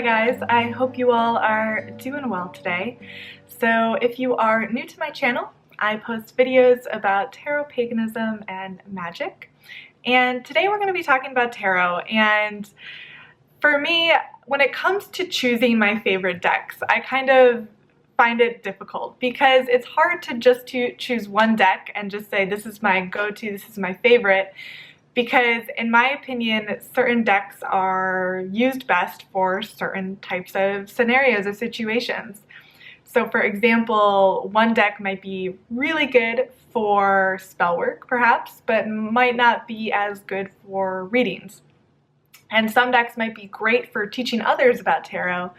Hi guys, I hope you all are doing well today. So if you are new to my channel, I post videos about tarot, paganism, and magic. And today we're going to be talking about tarot. And for me, when it comes to choosing my favorite decks, I kind of find it difficult because it's hard to just choose one deck and just say this is my go-to, this is my favorite. Because in my opinion, certain decks are used best for certain types of scenarios or situations. So for example, one deck might be really good for spell work perhaps, but might not be as good for readings. And some decks might be great for teaching others about tarot,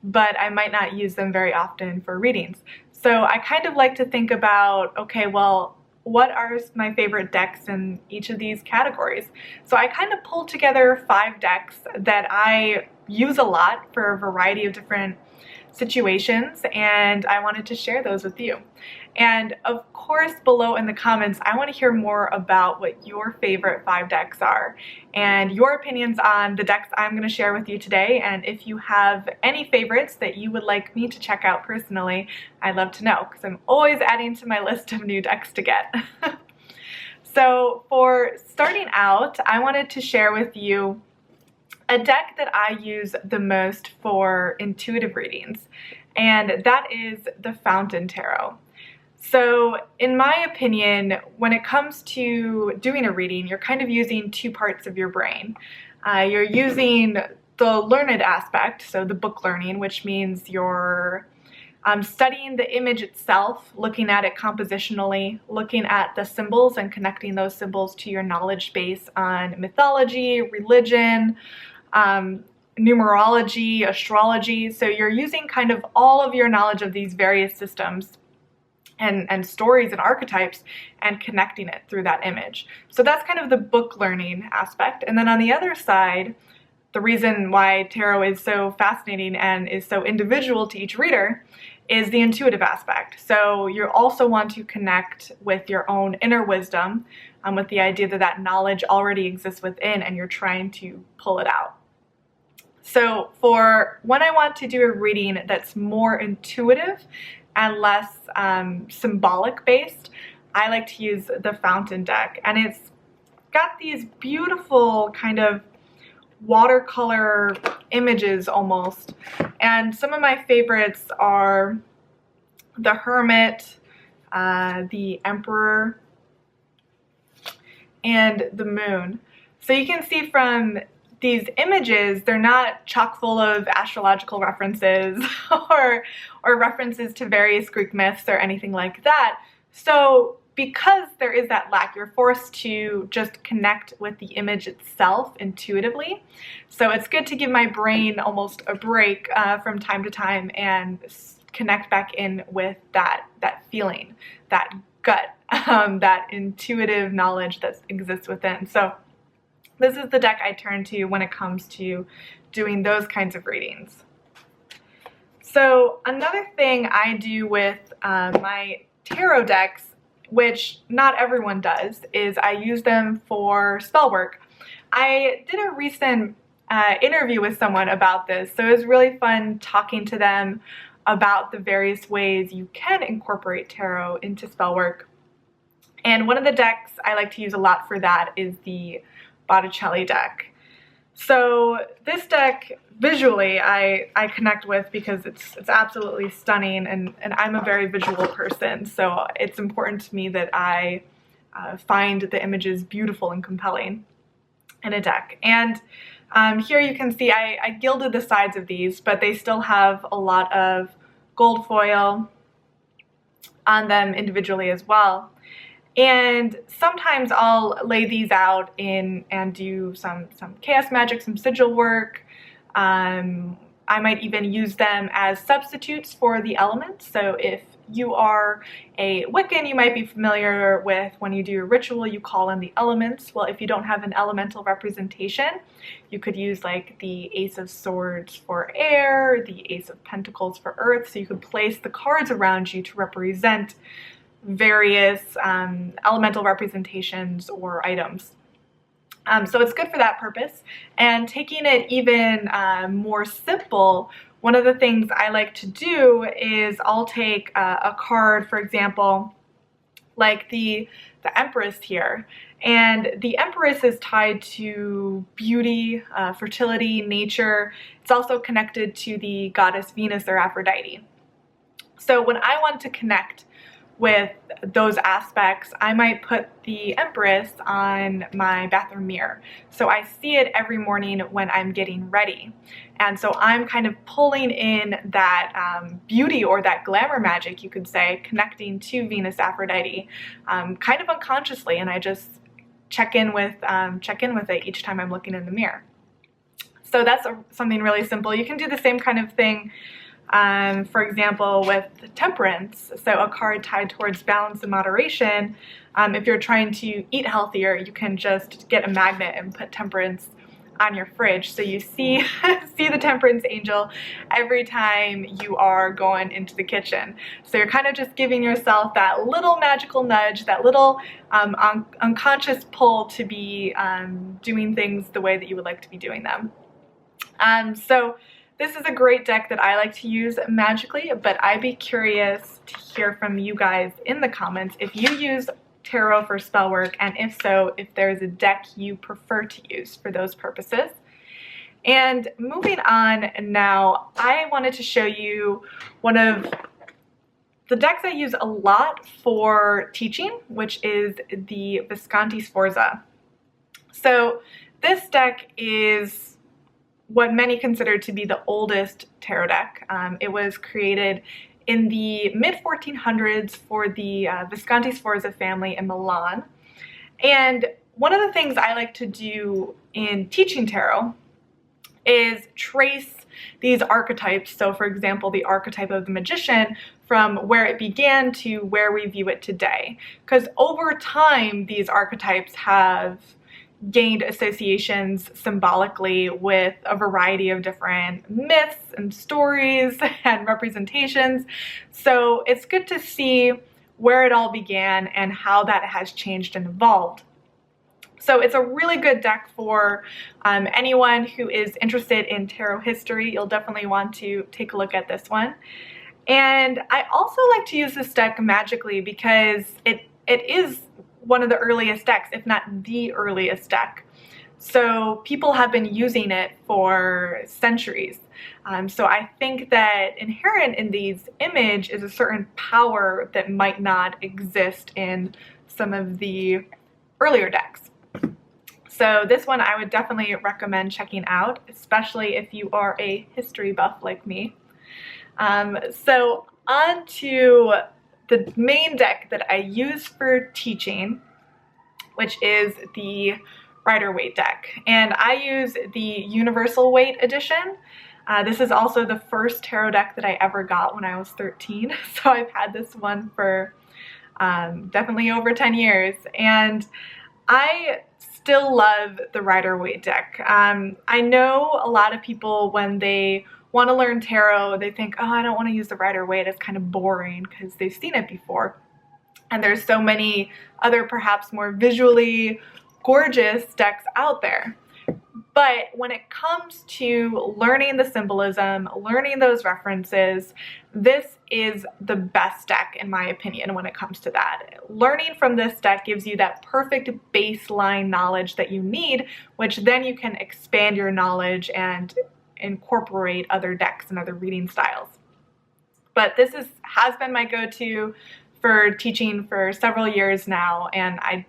but I might not use them very often for readings. So I kind of like to think about, okay, well, what are my favorite decks in each of these categories? So I kind of pulled together 5 decks that I use a lot for a variety of different situations, and I wanted to share those with you. And of course, below in the comments, I want to hear more about what your favorite 5 decks are and your opinions on the decks I'm going to share with you today. And if you have any favorites that you would like me to check out personally, I'd love to know because I'm always adding to my list of new decks to get. So for starting out, I wanted to share with you a deck that I use the most for intuitive readings, and that is the Fountain Tarot. So in my opinion, when it comes to doing a reading, you're kind of using 2 parts of your brain. You're using the learned aspect, so the book learning, which means you're studying the image itself, looking at it compositionally, looking at the symbols and connecting those symbols to your knowledge base on mythology, religion, numerology, astrology. So you're using kind of all of your knowledge of these various systems and stories and archetypes and connecting it through that image. So that's kind of the book learning aspect. And then on the other side, the reason why tarot is so fascinating and is so individual to each reader is the intuitive aspect. So you also want to connect with your own inner wisdom, with the idea that that knowledge already exists within and you're trying to pull it out. So for when I want to do a reading that's more intuitive and less symbolic based, I like to use the Fountain deck. And it's got these beautiful kind of watercolor images almost. And some of my favorites are the Hermit, the Emperor, and the Moon. So you can see from these images, they're not chock full of astrological references or references to various Greek myths or anything like that. So because there is that lack, you're forced to just connect with the image itself intuitively. So it's good to give my brain almost a break from time to time and connect back in with that feeling, that gut, that intuitive knowledge that exists within. So this is the deck I turn to when it comes to doing those kinds of readings. So another thing I do with my tarot decks, which not everyone does, is I use them for spell work. I did a recent interview with someone about this, so it was really fun talking to them about the various ways you can incorporate tarot into spell work. And one of the decks I like to use a lot for that is the Botticelli Deck. So this deck visually I connect with because it's absolutely stunning, and I'm a very visual person, so it's important to me that I find the images beautiful and compelling in a deck. And here you can see I gilded the sides of these, but they still have a lot of gold foil on them individually as well. And sometimes I'll lay these out and do some chaos magic, some sigil work. I might even use them as substitutes for the elements. So if you are a Wiccan, you might be familiar with when you do a ritual, you call in the elements. Well, if you don't have an elemental representation, you could use like the Ace of Swords for air, the Ace of Pentacles for earth. So you could place the cards around you to represent various elemental representations or items. So it's good for that purpose. And taking it even more simple, one of the things I like to do is I'll take a card, for example, like the Empress here. And the Empress is tied to beauty, fertility, nature. It's also connected to the goddess Venus or Aphrodite. So when I want to connect with those aspects, I might put the Empress on my bathroom mirror. So I see it every morning when I'm getting ready. And so I'm kind of pulling in that beauty or that glamour magic, you could say, connecting to Venus, Aphrodite, kind of unconsciously, and I just check in with it each time I'm looking in the mirror. So that's something really simple. You can do the same kind of thing, for example, with temperance, so a card tied towards balance and moderation. If you're trying to eat healthier, you can just get a magnet and put temperance on your fridge, so you see the temperance angel every time you are going into the kitchen. So you're kind of just giving yourself that little magical nudge, that little unconscious pull to be doing things the way that you would like to be doing them. So this is a great deck that I like to use magically, but I'd be curious to hear from you guys in the comments if you use tarot for spell work, and if so, if there's a deck you prefer to use for those purposes. And moving on now, I wanted to show you one of the decks I use a lot for teaching, which is the Visconti Sforza. So this deck is what many consider to be the oldest tarot deck. It was created in the mid-1400s for the Visconti Sforza family in Milan. And one of the things I like to do in teaching tarot is trace these archetypes. So for example, the archetype of the magician, from where it began to where we view it today. Because over time, these archetypes have gained associations symbolically with a variety of different myths and stories and representations. So it's good to see where it all began and how that has changed and evolved. So it's a really good deck for anyone who is interested in tarot history. You'll definitely want to take a look at this one. And I also like to use this deck magically because it is one of the earliest decks, if not the earliest deck. So people have been using it for centuries. So I think that inherent in these images is a certain power that might not exist in some of the earlier decks. So this one I would definitely recommend checking out, especially if you are a history buff like me. So on to the main deck that I use for teaching, which is the Rider-Waite Deck. And I use the Universal Weight edition. This is also the first tarot deck that I ever got when I was 13. So I've had this one for definitely over 10 years. And I still love the Rider-Waite Deck. I know a lot of people, when they want to learn tarot, they think, oh, I don't want to use the Rider-Waite, it's kind of boring, because they've seen it before. And there's so many other perhaps more visually gorgeous decks out there. But when it comes to learning the symbolism, learning those references, this is the best deck in my opinion when it comes to that. Learning from this deck gives you that perfect baseline knowledge that you need, which then you can expand your knowledge and incorporate other decks and other reading styles. But this has been my go-to for teaching for several years now, and I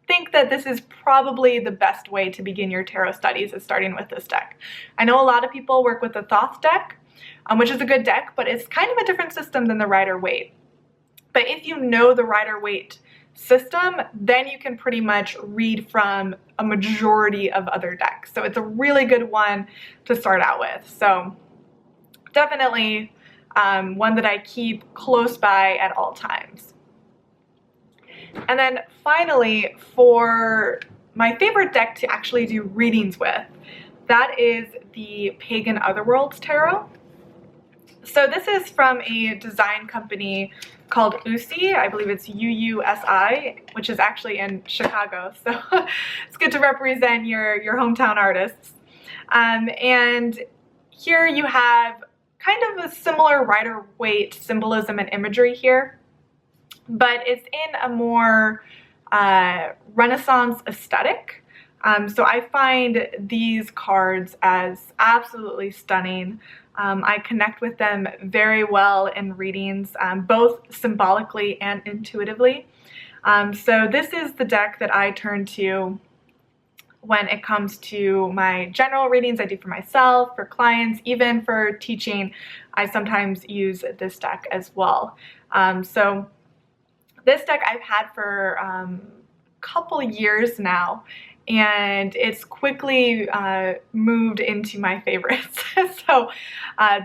think that this is probably the best way to begin your tarot studies, is starting with this deck. I know a lot of people work with the Thoth deck, which is a good deck, but it's kind of a different system than the Rider-Waite. But if you know the Rider-Waite system, then you can pretty much read from a majority of other decks. So it's a really good one to start out with. So definitely one that I keep close by at all times. And then finally, for my favorite deck to actually do readings with, that is the Pagan Otherworlds Tarot. So this is from a design company called USI. I believe it's UUSI, which is actually in Chicago. So it's good to represent your hometown artists. And here you have kind of a similar Rider-Waite symbolism and imagery here, but it's in a more Renaissance aesthetic. So I find these cards as absolutely stunning. I connect with them very well in readings, both symbolically and intuitively. So this is the deck that I turn to when it comes to my general readings I do for myself, for clients, even for teaching. I sometimes use this deck as well. So this deck I've had for a couple years now, and it's quickly moved into my favorites. So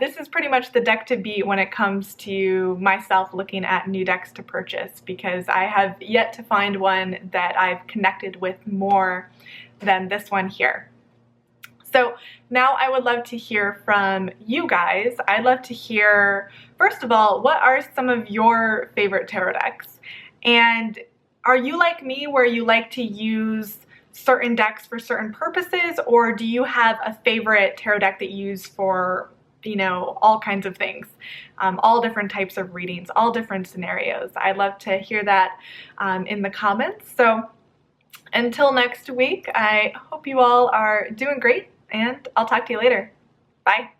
this is pretty much the deck to beat when it comes to myself looking at new decks to purchase, because I have yet to find one that I've connected with more than this one here. So now I would love to hear from you guys. I'd love to hear, first of all, what are some of your favorite tarot decks? And are you like me where you like to use certain decks for certain purposes, or do you have a favorite tarot deck that you use for, you know, all kinds of things, all different types of readings, all different scenarios? I'd love to hear that in the comments. So until next week, I hope you all are doing great, and I'll talk to you later. Bye.